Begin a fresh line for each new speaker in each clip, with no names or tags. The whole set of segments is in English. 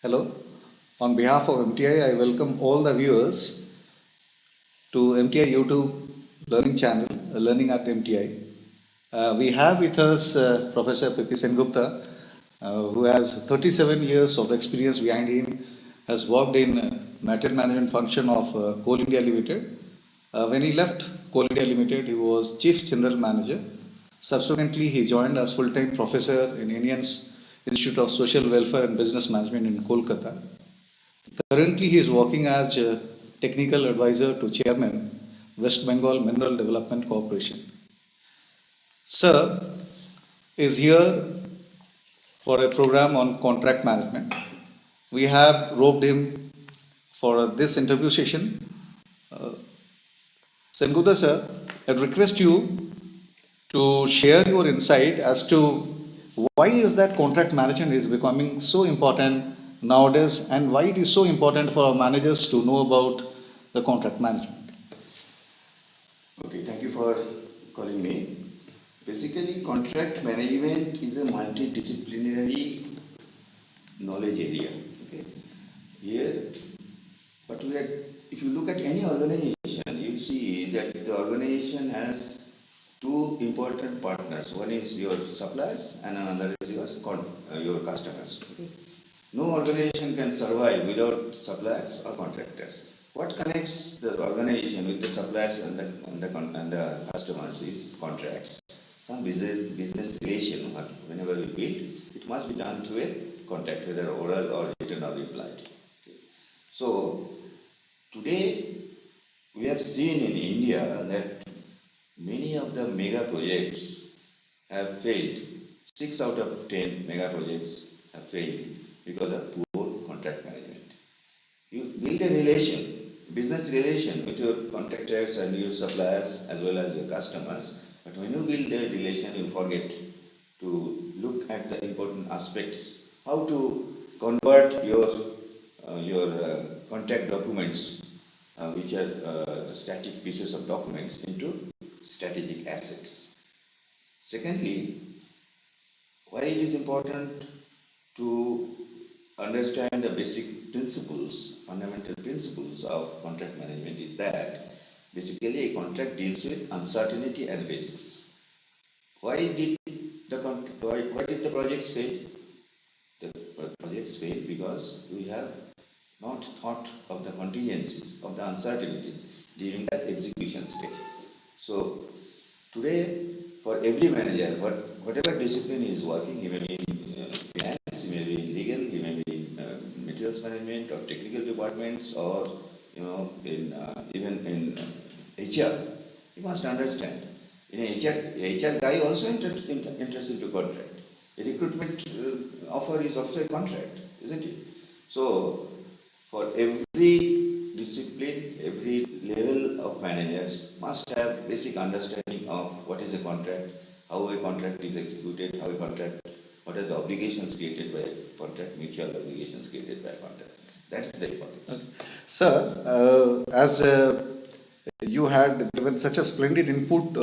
Hello. On behalf of MTI, I welcome all the viewers to MTI YouTube learning channel, Learning at MTI. We have with us Professor P P Sengupta, who has 37 years of experience behind him, has worked in material management function of Coal India Limited. When he left Coal India Limited, he was Chief General Manager. Subsequently, he joined as full-time professor in Indian's Institute of Social Welfare and Business Management in Kolkata. Currently, he is working as a technical advisor to Chairman, West Bengal Mineral Development Corporation. Sir is here for a program on contract management. We have roped him for this interview session. Sengupta sir, I request you to share your insight as to why is that contract management is becoming so important nowadays, and why it is so important for our managers to know about the contract management.
Okay, thank you for calling me. Basically, contract management is a multidisciplinary knowledge area. Okay, here, but if you look at any organization, you'll see that the organization has two important partners. One is your suppliers, and another is your customers. Okay? No organization can survive without suppliers or contractors. What connects the organization with the suppliers and the customers is contracts. Some business relation, whenever we build, it must be done through a contract, whether oral or written or implied. Okay. So, today we have seen in India that many of the mega projects have failed. 6 out of 10 mega projects have failed because of poor contract management. You build a business relation with your contractors and your suppliers as well as your customers, but when you build a relation, you forget to look at the important aspects, how to convert your contract documents, which are static pieces of documents, into strategic assets. Secondly, why it is important to understand the basic principles, fundamental principles of contract management is that basically a contract deals with uncertainty and risks. Why did the projects fail? The projects fail because we have not thought of the contingencies, of the uncertainties during the execution stage. So today, for every manager, whatever discipline is working, he may be in finance, he may be in legal, he may be in materials management or technical departments, or even in HR, you must understand. In HR guy also interested to contract. A recruitment offer is also a contract, isn't it? So, for every discipline, every level of managers must have basic understanding of what is a contract, how a contract is executed, what are the obligations created by a contract, mutual obligations created by a contract. That's the importance.
Okay. Sir, as you had given such a splendid input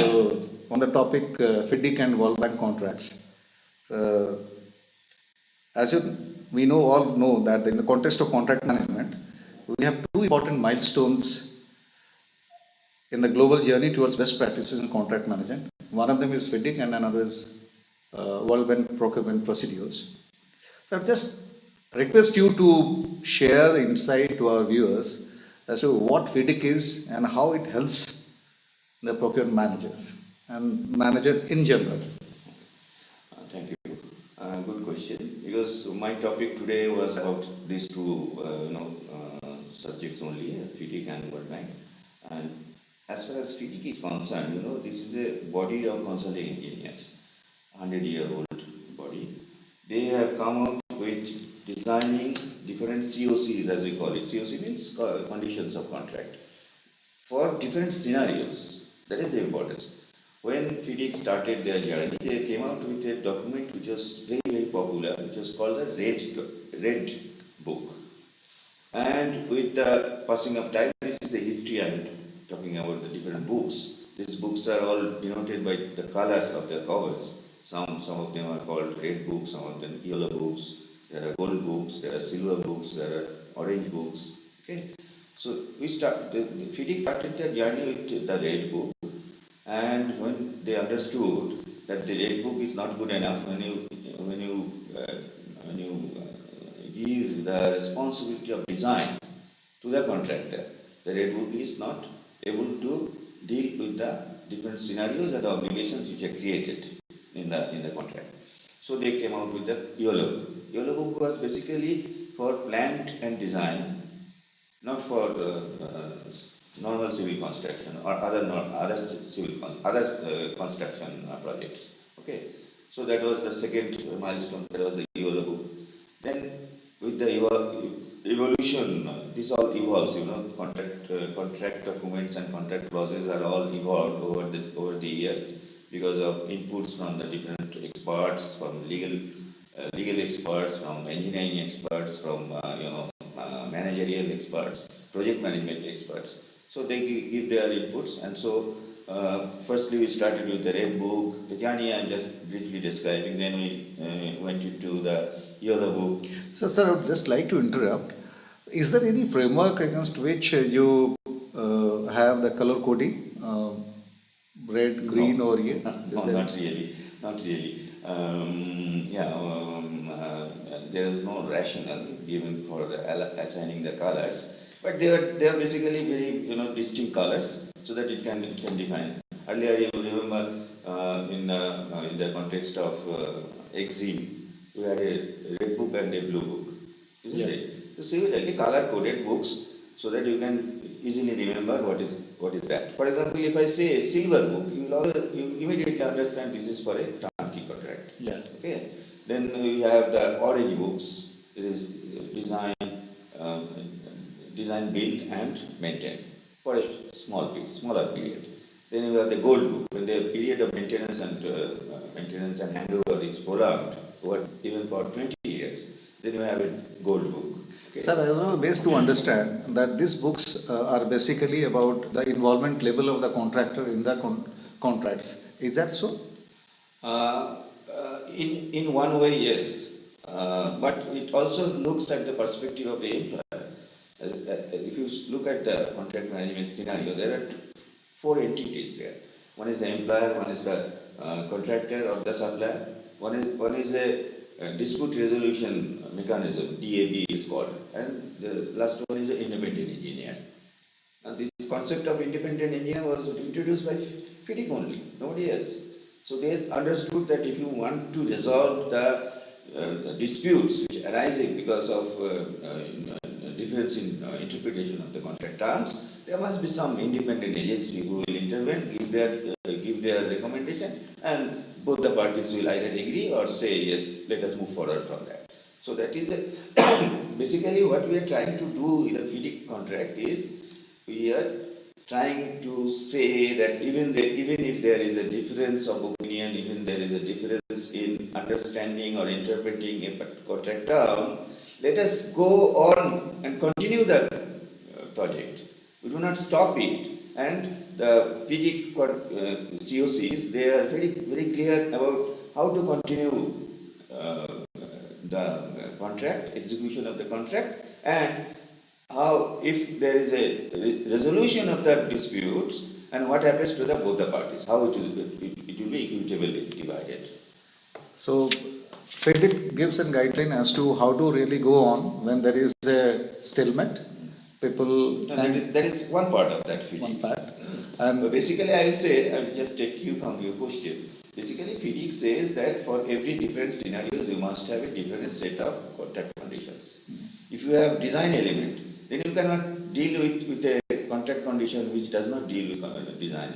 on the topic FIDIC and World Bank contracts. As we all know that in the context of contract management, we have two important milestones in the global journey towards best practices in contract management. One of them is FIDIC and another is World Bank procurement procedures. So I just request you to share the insight to our viewers as to what FIDIC is and how it helps the procurement managers and manager in general.
Thank you. Good question. Because my topic today was about these two subjects only, FIDIC and World Bank. And as far as FIDIC is concerned, this is a body of consulting engineers, 100-year-old body. They have come up with designing different COCs, as we call it. COC means conditions of contract, for different scenarios. That is the importance. When FIDIC started their journey, they came out with a document which was very, very popular, which was called the Red Book. And with the passing of time, this is the history I'm talking about, the different books. These books are all denoted by the colors of their covers. Some of them are called red books, some of them yellow books, there are gold books, there are silver books, there are orange books. Okay, so the FIDIC started their journey with the red book, and when they understood that the red book is not good enough, when you give the responsibility of design to the contractor, the red book is not able to deal with the different scenarios and obligations which are created in the contract. So they came out with the yellow book. Yellow book was basically for plant and design, not for normal civil construction or other construction projects. Okay, so that was the second milestone. That was the yellow book. Then with the evolution, this all evolves. Contract documents and contract clauses are all evolved over the years because of inputs from the different experts, from legal experts, from engineering experts, from managerial experts, project management experts. So they give their inputs, and so firstly we started with the red book, the journey I am just briefly describing, then we went into the yellow book.
So, sir, I would just like to interrupt. Is there any framework against which you have the color coding, red, green, or yellow?
No, not really. Not really. There is no rationale given for assigning the colors, but they are basically very distinct colors so that it can define. Earlier, you remember in the context of eczema, we had a red book and a blue book, isn't it? So similarly, color-coded books so that you can easily remember what is that. For example, if I say a silver book, you immediately understand this is for a turnkey contract.
Yeah.
Okay. Then we have the orange books. It is design, build, and maintain for a smaller period. Then you have the gold book, when the period of maintenance and handover is prolonged, even for 20 years. Then you have a gold book. Okay.
Sir, I was based to understand that these books are basically about the involvement level of the contractor in the contracts. Is that so?
In one way, yes. But it also looks at the perspective of the employer. If you look at the contract management scenario, there are 4 entities there. One is the employer, one is the contractor or the supplier, one is a dispute resolution mechanism, DAB is called, and the last one is an independent engineer. And this concept of independent engineer was introduced by FIDIC only, nobody else. So they understood that if you want to resolve the disputes which arising because of difference in interpretation of the contract terms, there must be some independent agency who will intervene, give their recommendation, and both the parties will either agree or say yes, let us move forward from that. So that is basically what we are trying to do in a FIDIC contract is we are trying to say that even if there is a difference of opinion, even there is a difference in understanding or interpreting a contract term, let us go on and continue the project. We do not stop it. And the FIDIC COCs, they are very, very clear about how to continue the contract, execution of the contract, and how, if there is a resolution of the disputes, and what happens to both the parties, how it will be equitably divided.
So, FIDIC gives a guideline as to how to really go on when there is a stalemate.
That is one part of that FIDIC.
One part. And
basically, I will just take you from your question. Basically, FIDIC says that for every different scenarios, you must have a different set of contract conditions. If you have design element, then you cannot deal with a contract condition which does not deal with design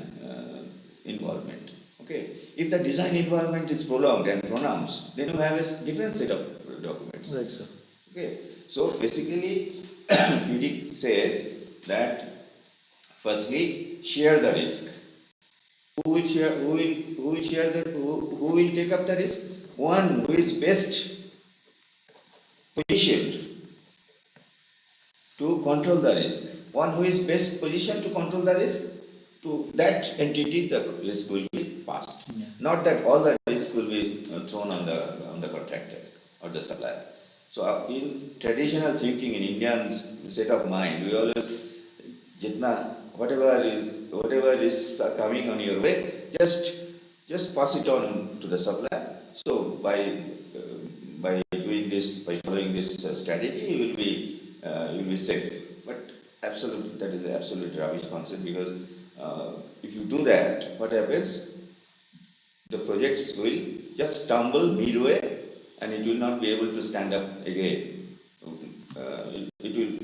involvement. Okay. If the design involvement is prolonged and pronounced, then you have a different set of documents.
Right, sir.
Okay. So basically, FIDIC says that firstly, share the risk. Who will take up the risk? One who is best positioned to control the risk. One who is best positioned to control the risk, to that entity the risk will be passed. Yeah. Not that all the risk will be thrown on the contractor or the supplier. So in traditional thinking, in Indian set of mind, we always, whatever is coming on your way, just pass it on to the supplier. So by doing this, by following this strategy, you will be safe. But absolutely, that is an absolute rubbish concept, because if you do that, what happens? The projects will just stumble midway, and it will not be able to stand up again. It will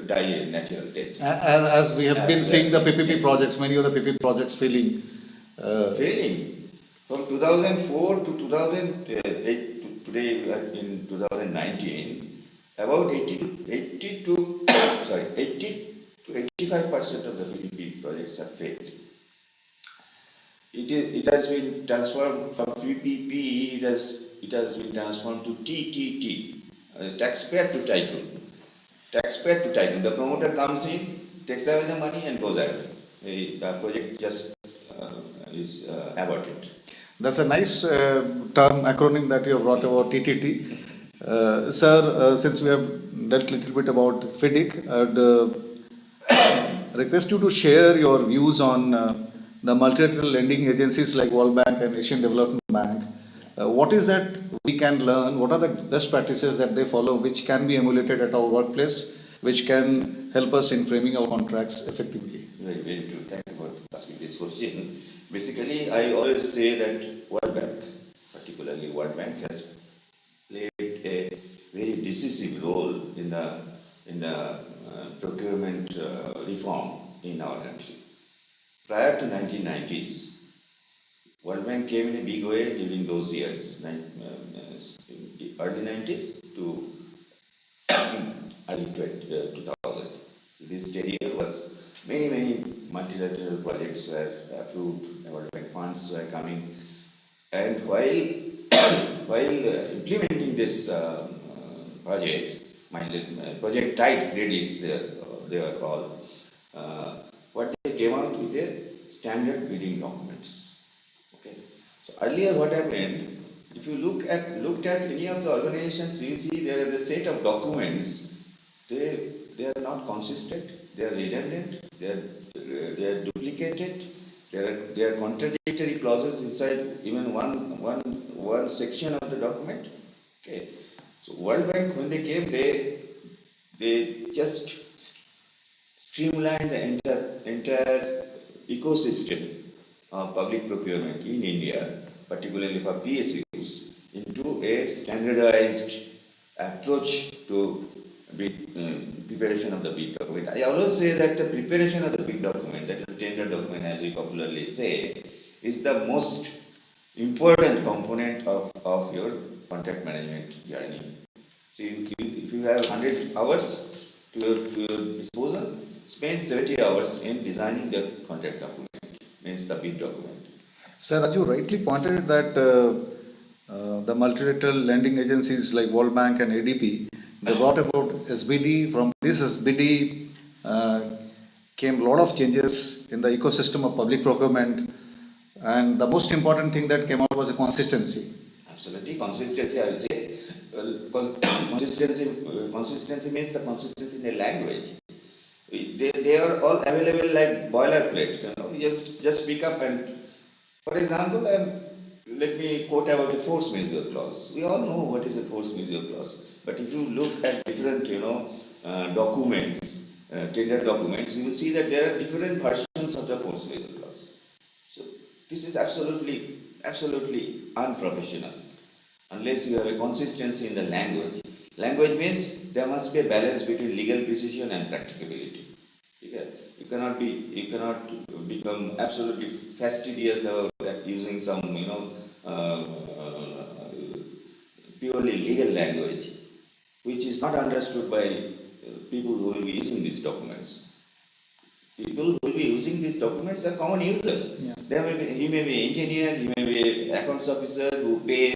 die a natural death.
As we have been seeing the PPP projects, many of the PPP projects failing.
Failing. From 2004 to 2008 to today, in 2019, about 80 to 85% of the PPP projects have failed. It has been transformed from PPP. It has been transformed to TTT, taxpayer to tycoon. Taxpayer to tycoon. The promoter comes in, takes away the money, and goes away. The project just is aborted.
That's a nice term, acronym that you have brought about, TTT. Sir, since we have dealt a little bit about FIDIC, I'd request you to share your views on the multilateral lending agencies like World Bank and Asian Development Bank. What is that we can learn? What are the best practices that they follow, which can be emulated at our workplace, which can help us in framing our contracts effectively?
Very, very true. Thank you for asking this question. Basically, I always say that World Bank, particularly World Bank, has played a very decisive role in the procurement reform in our country. Prior to 1990s, World Bank came in a big way during those years, early 90s to early 2000. This period was many multilateral projects were approved, World Bank funds were coming, and while implementing this projects, project tied credits, they are all, what they came out with a standard bidding documents. Okay. So earlier, what happened? If you looked at any of the organizations, you see there is a set of documents. They are not consistent. They are redundant. They are duplicated. There are contradictory clauses inside even one section of the document. Okay. So World Bank, when they came, they just streamlined the entire ecosystem of public procurement in India, particularly for PSUs, into a standardized approach to preparation of the bid document. I always say that the preparation of the bid document, that is the tender document as we popularly say, is the most important component of your contract management journey. So if you have 100 hours to your disposal, spend 70 hours in designing the contract document, means the bid document.
Sir, as you rightly pointed that the multilateral lending agencies like World Bank and ADB, they brought about SBD. From this SBD came a lot of changes in the ecosystem of public procurement, and the most important thing that came out was a consistency.
Absolutely, consistency. I will say consistency means the consistency in the language. They are all available like boilerplates. You just pick up and, for example, let me quote about a force majeure clause. We all know what is a force majeure clause. But if you look at different, documents, tender documents, you will see that there are different versions of the force majeure clause. So this is absolutely unprofessional, unless you have a consistency in the language. Language means there must be a balance between legal precision and practicability. You cannot become absolutely fastidious about using some, purely legal language, which is not understood by people who will be using these documents. People who will be using these documents are common users.
Yeah.
He may be engineer, he may be accounts officer who pays,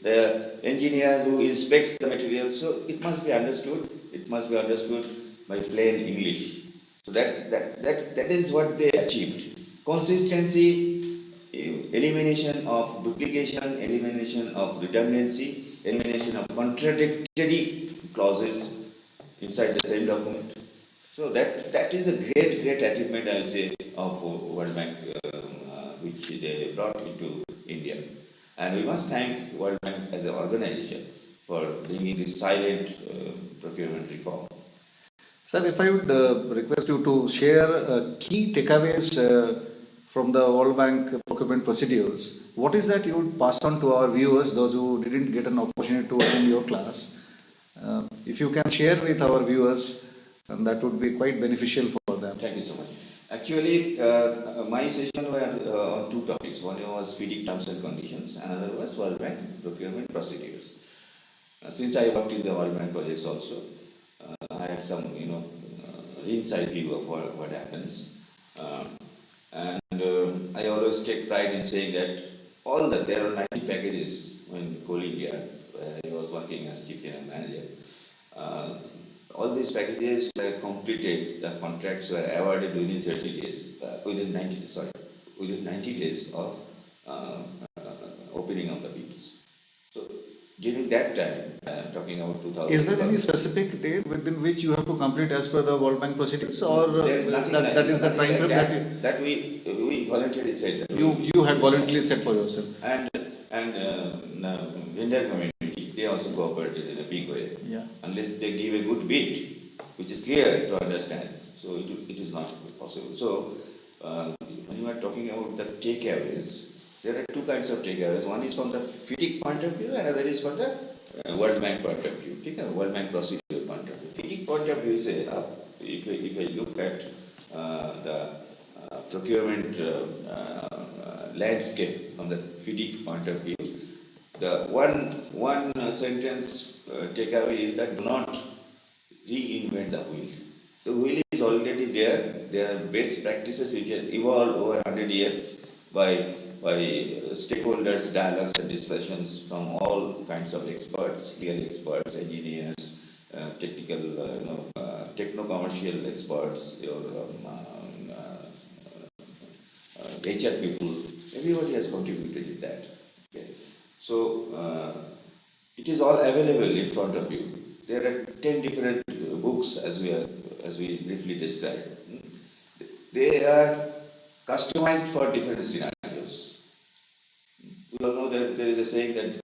the engineer who inspects the material. So it must be understood. It must be understood by plain English. So that is what they achieved. Consistency, elimination of duplication, elimination of redundancy, elimination of contradictory clauses inside the same document. So that is a great achievement, I will say, of World Bank, which they brought into India. And we must thank World Bank as an organization for bringing this silent procurement reform.
Sir, if I would request you to share key takeaways from the World Bank procurement procedures, what is that you would pass on to our viewers, those who didn't get an opportunity to attend your class? If you can share with our viewers, and that would be quite beneficial for them.
Thank you so much. Actually, my session were on two topics. One was FIDIC terms and conditions, another was World Bank procurement procedures. Since I worked in the World Bank projects also, I had some, inside view of what happens. I always take pride in saying that there are 90 packages in Coal India, where I was working as Chief General Manager. All these packages were completed, the contracts were awarded within 30 days, within 90 days of opening of the bids. So during that time, I am talking about 2000.
Is there any specific date within which you have to complete as per the World Bank procedures, or
there is nothing
that is the time frame
that we voluntarily said that
you had voluntarily set for yourself?
And the vendor community, they also cooperated in a big way.
Yeah.
Unless they give a good bid, which is clear to understand, so it is not possible. So when you are talking about the takeaways, there are two kinds of takeaways. One is from the FIDIC point of view, another is from the World Bank point of view. Take a World Bank procedure point of view. FIDIC point of view say, if I look at the procurement landscape from the FIDIC point of view, the one sentence takeaway is that do not reinvent the wheel. The wheel is already there. There are best practices which have evolved over 100 years by stakeholders, dialogues and discussions from all kinds of experts, legal experts, engineers, technical, techno-commercial experts, HR people. Everybody has contributed in that. Okay. So it is all available in front of you. There are 10 different books as we briefly described. They are customized for different scenarios. We all know that there is a saying that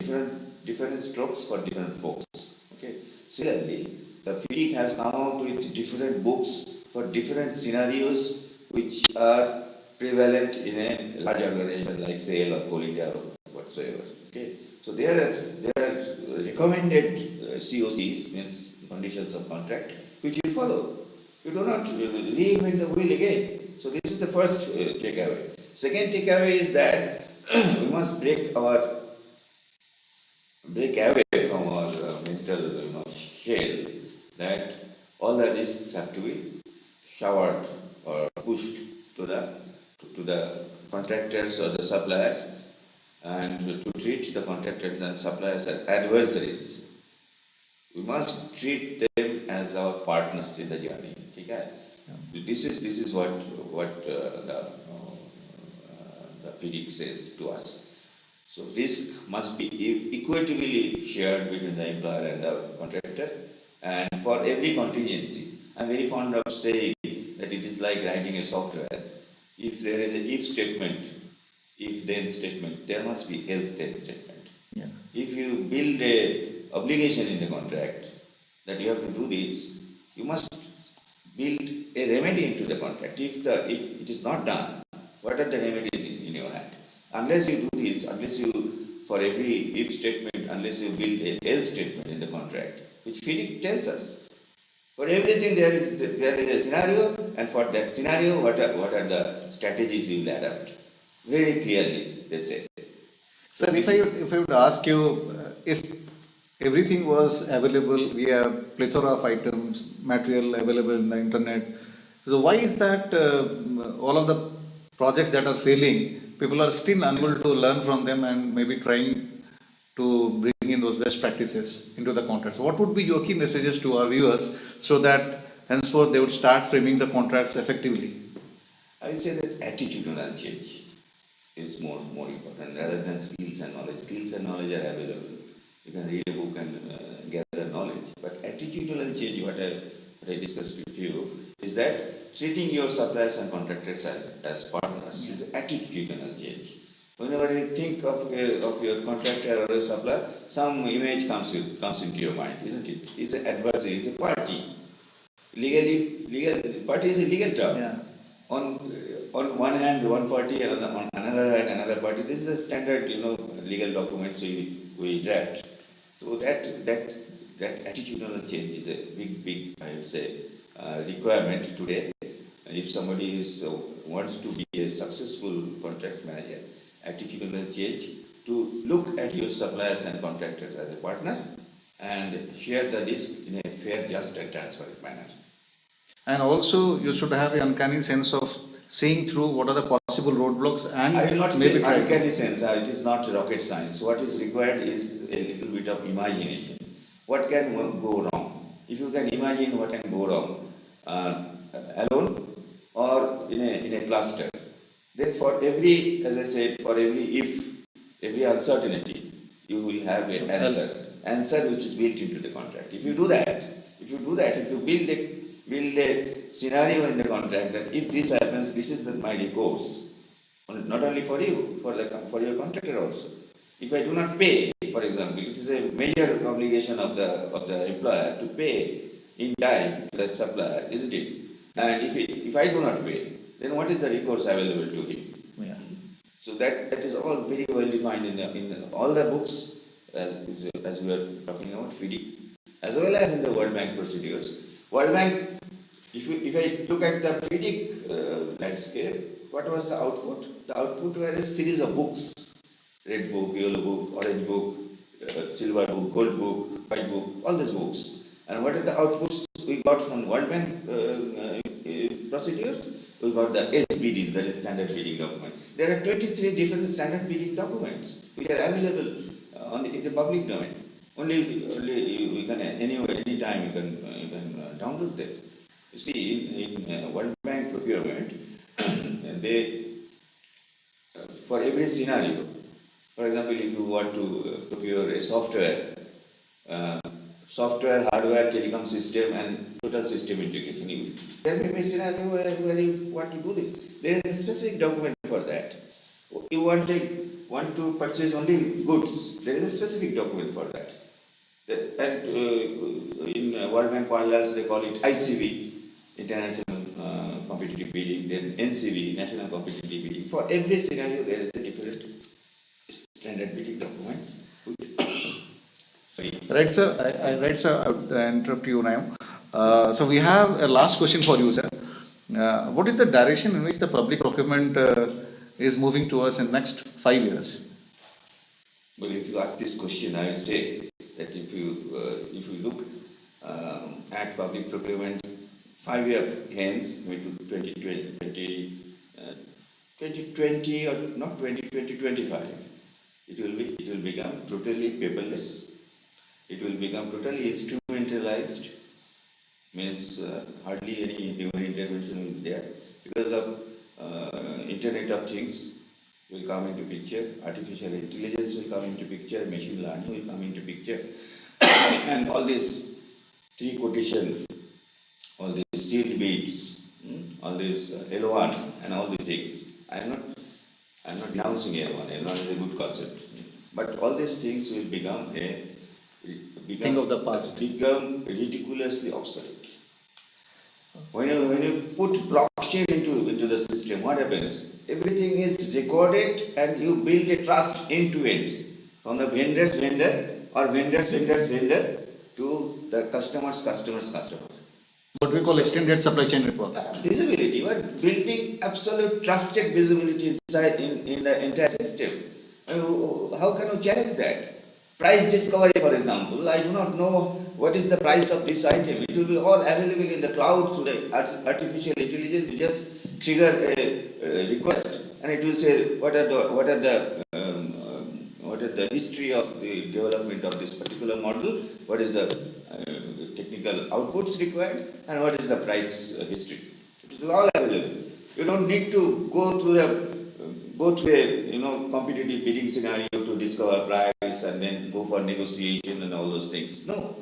different strokes for different folks. Okay. Similarly, the FIDIC has come out with different books for different scenarios which are prevalent in a large organization like SAIL or Coal India or whatsoever. Okay. So there are recommended COCs, means conditions of contract, which you follow. You do not reinvent the wheel again. So this is the first takeaway. Second takeaway is that we must break away from our mental shell that all the risks have to be showered or pushed to the contractors or the suppliers, and to treat the contractors and suppliers as adversaries. We must treat them as our partners in the journey. Okay? This is what the FIDIC says to us. So risk must be equitably shared between the employer and the contractor, and for every contingency. I'm very fond of saying that it is like writing a software. If there is an if statement, if then statement, there must be else then statement.
Yeah.
If you build a obligation in the contract that you have to do this, you must build a remedy into the contract. If it is not done, what are the remedies in your hand? Unless you do this, for every if statement, unless you build a else statement in the contract, which FIDIC tells us. For everything there is a scenario, and for that scenario, what are the strategies you will adapt? Very clearly, they say.
Sir, if I would ask you, if everything was available, we have plethora of items, material available in the internet, so why is that all of the projects that are failing, people are still unable to learn from them and maybe trying to bring in those best practices into the contracts? What would be your key messages to our viewers so that henceforth they would start framing the contracts effectively?
I will say that attitudinal change is more important rather than skills and knowledge. Skills and knowledge are available. you can read a book and gather knowledge. But attitudinal change, what I discussed with you, is that treating your suppliers and contractors as partners is attitudinal change. Whenever you think of your contractor or a supplier, some image comes into your mind, isn't it? It's an adversary, it's a party. Party is a legal term.
Yeah.
On one hand, one party, on another hand, another party. This is a standard, legal documents we draft. So that attitudinal change is a big, I would say, requirement today. If somebody wants to be a successful contracts manager, attitudinal change to look at your suppliers and contractors as a partner and share the risk in a fair, just and transparent manner.
And also, you should have an uncanny sense of seeing through what are the possible roadblocks and
I will not
maybe
say uncanny sense. It is not rocket science. What is required is a little bit of imagination. What can go wrong? If you can imagine what can go wrong alone or in a cluster, then for every, as I said, for every if, every uncertainty, you will have an answer which is built into the contract. If you do that, if you build a scenario in the contract that if this happens, this is my recourse, not only for you, for your contractor also. If I do not pay, for example, it is a major obligation of the employer to pay in time to the supplier, isn't it? And if I do not pay, then what is the recourse available to him?
Yeah.
So that is all very well defined in all the books, as we are talking about FIDIC, as well as in the World Bank procedures. World Bank, if I look at the FIDIC landscape, what was the output? The output were a series of books: red book, yellow book, orange book, silver book, gold book, white book, all these books. And what are the outputs we got from World Bank procedures? We got the SBDs, that is standard bidding document. There are 23 different standard bidding documents which are available in the public domain. Only we can anytime you can download them. You see, in World Bank procurement, they for every scenario, for example, if you want to procure a software, hardware, telecom system, and total system integration, there may be a scenario where you want to do this. There is a specific document for that. You want to purchase only goods. There is a specific document for that. And in World Bank parlance, they call it ICB, International Competitive Bidding, then NCB, National Competitive Bidding. For every scenario, there is a different standard bidding documents.
Right, sir. I would interrupt you now. So we have a last question for you, sir. What is the direction in which the public procurement is moving towards in next 5 years?
Well, if you ask this question, I will say that if you look at public procurement 5 years hence, maybe to 2020 or not 2025, it will become totally paperless. It will become totally instrumentalized, means hardly any human intervention will be there, because of Internet of Things will come into picture, artificial intelligence will come into picture, machine learning will come into picture, and all these three quotation, all these sealed bids, all these L1 and all these things. I am not denouncing L1. L1 is a good concept, but all these things will become
Thing of the past.
Become ridiculously obsolete. When you put blockchain into the system, what happens? Everything is recorded and you build a trust end to end, from the vendor's vendor or vendor's vendor to the customer's customer's customer.
What we call extended supply chain network.
Visibility. You are building absolute trusted visibility inside in the entire system. How can you challenge that? Price discovery, for example, I do not know what is the price of this item. It will be all available in the cloud through the artificial intelligence. You just trigger a request, and it will say what are the history of the development of this particular model, what is the technical outputs required, and what is the price history. It is all available. You don't need to go through a competitive bidding scenario to discover price and then go for negotiation and all those things. No.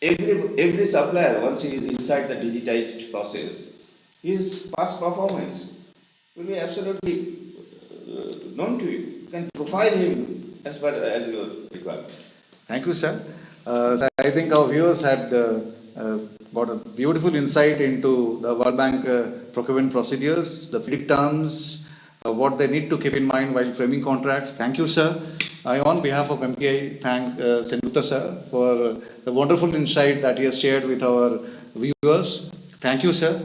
Every supplier, once he is inside the digitized process, his past performance will be absolutely known to you. You can profile him as far as your requirement.
Thank you, sir. I think our viewers had got a beautiful insight into the World Bank procurement procedures, the FIDIC terms, what they need to keep in mind while framing contracts. Thank you, sir. I, on behalf of MTI, thank Sengupta sir for the wonderful insight that he has shared with our viewers. Thank you, sir.